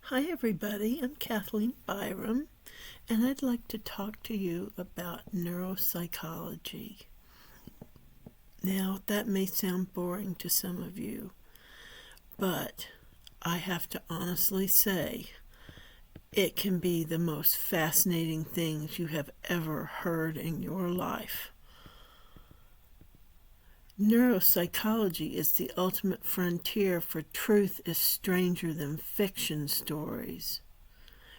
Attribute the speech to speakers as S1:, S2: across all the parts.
S1: Hi everybody, I'm Kathleen Byram, and I'd like to talk to you about neuropsychology. Now, that may sound boring to some of you, but I have to honestly say, it can be the most fascinating things you have ever heard in your life. Neuropsychology is the ultimate frontier for truth is stranger than fiction stories.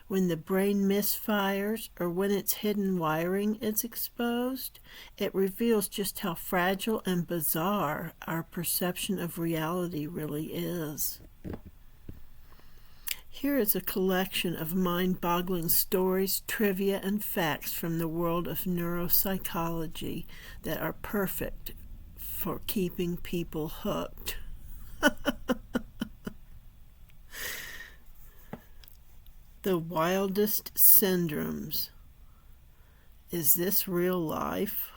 S1: When the brain misfires or when its hidden wiring is exposed, it reveals just how fragile and bizarre our perception of reality really is. Here is a collection of mind-boggling stories, trivia, and facts from the world of neuropsychology that are perfect for keeping people hooked. The wildest syndromes. Is this real life?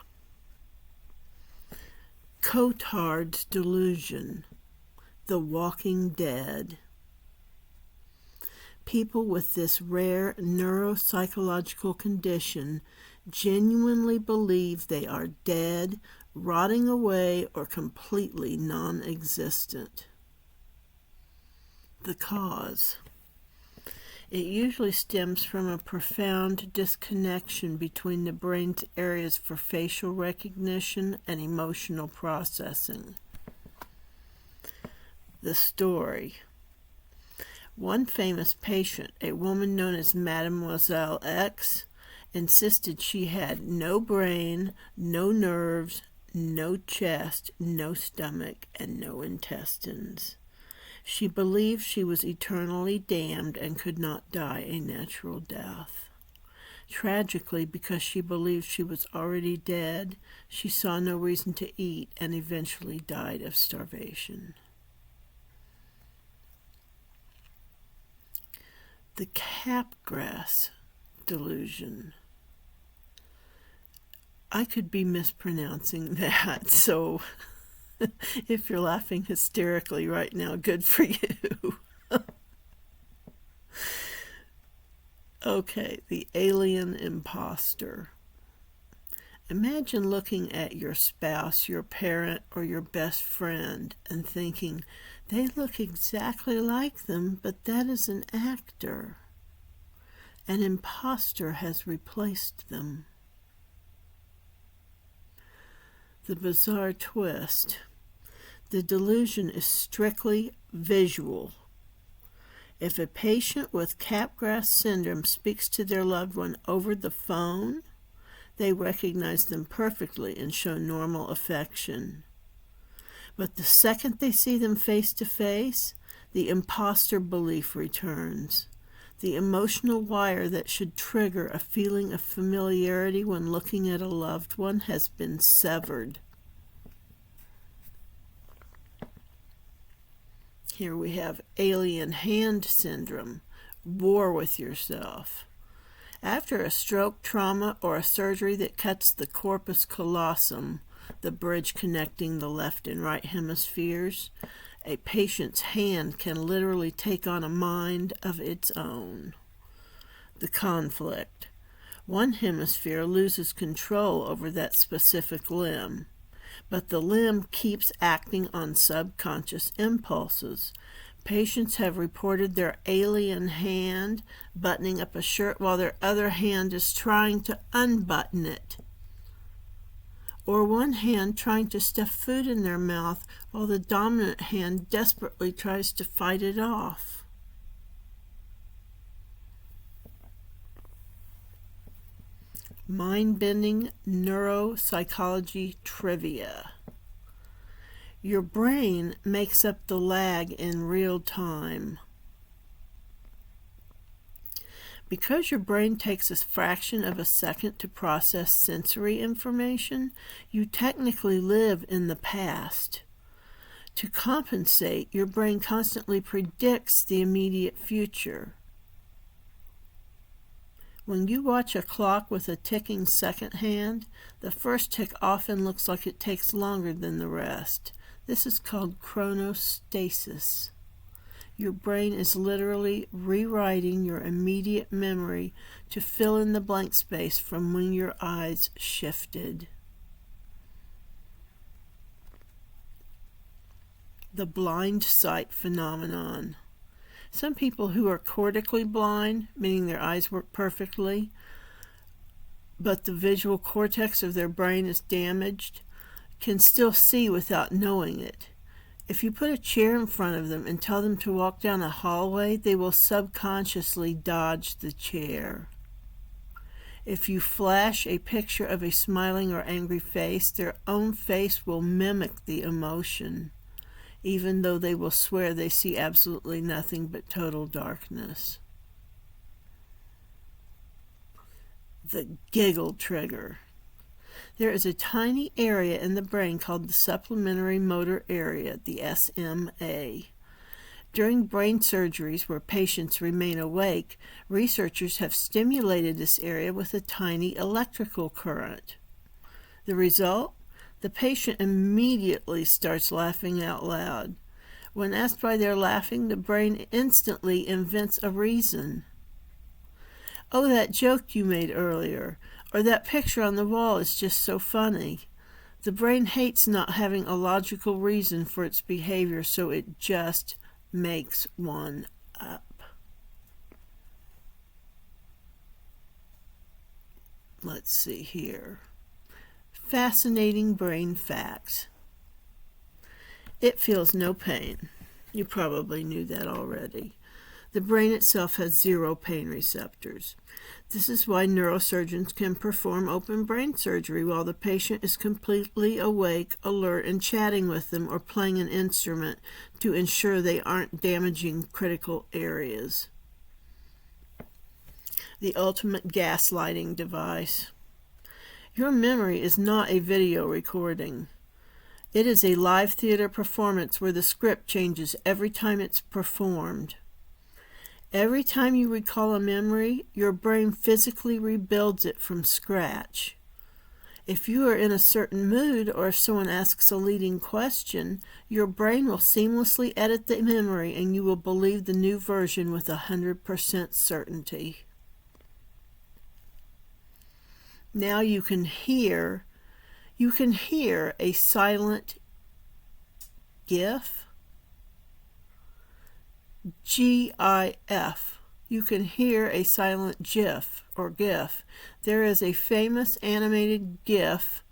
S1: Cotard's Delusion. The Walking Dead. People with this rare neuropsychological condition genuinely believe they are dead, rotting away, or completely non-existent. The cause. It usually stems from a profound disconnection between the brain's areas for facial recognition and emotional processing. The story. One famous patient, a woman known as Mademoiselle X, insisted she had no brain, no nerves, no chest, no stomach, and no intestines. She believed she was eternally damned and could not die a natural death. Tragically, because she believed she was already dead, she saw no reason to eat and eventually died of starvation. The Capgras Delusion. I could be mispronouncing that, so if you're laughing hysterically right now, good for you. Okay, the alien imposter. Imagine looking at your spouse, your parent, or your best friend and thinking, they look exactly like them, but that is an actor. An imposter has replaced them. The bizarre twist. The delusion is strictly visual. If a patient with Capgras syndrome speaks to their loved one over the phone, they recognize them perfectly and show normal affection. But the second they see them face to face, the imposter belief returns. The emotional wire that should trigger a feeling of familiarity when looking at a loved one has been severed. Here we have alien hand syndrome, war with yourself. After a stroke, trauma, or a surgery that cuts the corpus callosum, the bridge connecting the left and right hemispheres, a patient's hand can literally take on a mind of its own. The conflict. One hemisphere loses control over that specific limb, but the limb keeps acting on subconscious impulses. Patients have reported their alien hand buttoning up a shirt while their other hand is trying to unbutton it. Or one hand trying to stuff food in their mouth while the dominant hand desperately tries to fight it off. Mind-bending neuropsychology trivia. Your brain makes up the lag in real time. Because your brain takes a fraction of a second to process sensory information, you technically live in the past. To compensate, your brain constantly predicts the immediate future. When you watch a clock with a ticking second hand, the first tick often looks like it takes longer than the rest. This is called chronostasis. Your brain is literally rewriting your immediate memory to fill in the blank space from when your eyes shifted. The blind sight phenomenon. Some people who are cortically blind, meaning their eyes work perfectly, but the visual cortex of their brain is damaged, can still see without knowing it. If you put a chair in front of them and tell them to walk down a hallway, they will subconsciously dodge the chair. If you flash a picture of a smiling or angry face, their own face will mimic the emotion, even though they will swear they see absolutely nothing but total darkness. The giggle trigger. There is a tiny area in the brain called the supplementary motor area, the SMA. During brain surgeries where patients remain awake, researchers have stimulated this area with a tiny electrical current. The result? The patient immediately starts laughing out loud. When asked why they're laughing, the brain instantly invents a reason. Oh, that joke you made earlier, or that picture on the wall is just so funny. The brain hates not having a logical reason for its behavior, so it just makes one up. Let's see here. Fascinating brain facts. It feels no pain. You probably knew that already. The brain itself has 0 pain receptors. This is why neurosurgeons can perform open brain surgery while the patient is completely awake, alert, and chatting with them or playing an instrument to ensure they aren't damaging critical areas. The ultimate gaslighting device. Your memory is not a video recording. It is a live theater performance where the script changes every time it's performed. Every time you recall a memory, your brain physically rebuilds it from scratch. If you are in a certain mood or if someone asks a leading question, your brain will seamlessly edit the memory and you will believe the new version with 100% certainty. Now you can hear a silent GIF. GIF. You can hear a silent GIF or GIF. There is a famous animated GIF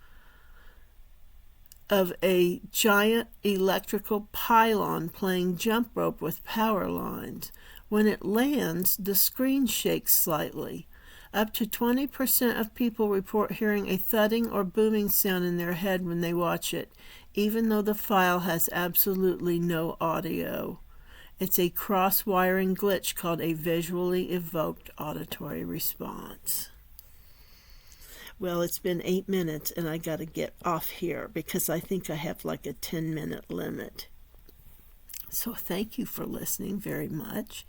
S1: of a giant electrical pylon playing jump rope with power lines. When it lands, the screen shakes slightly. Up to 20% of people report hearing a thudding or booming sound in their head when they watch it, even though the file has absolutely no audio. It's a cross-wiring glitch called a visually evoked auditory response. Well, it's been 8 minutes and I got to get off here because I think I have like a 10-minute limit. So thank you for listening very much.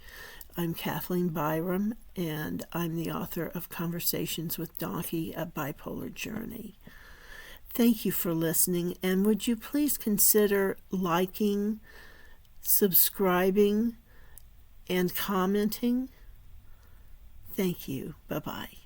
S1: I'm Kathleen Byram and I'm the author of Conversations with Dawnkey, A Bipolar Journey. Thank you for listening, and would you please consider liking, subscribing, and commenting? Thank you. Bye-bye.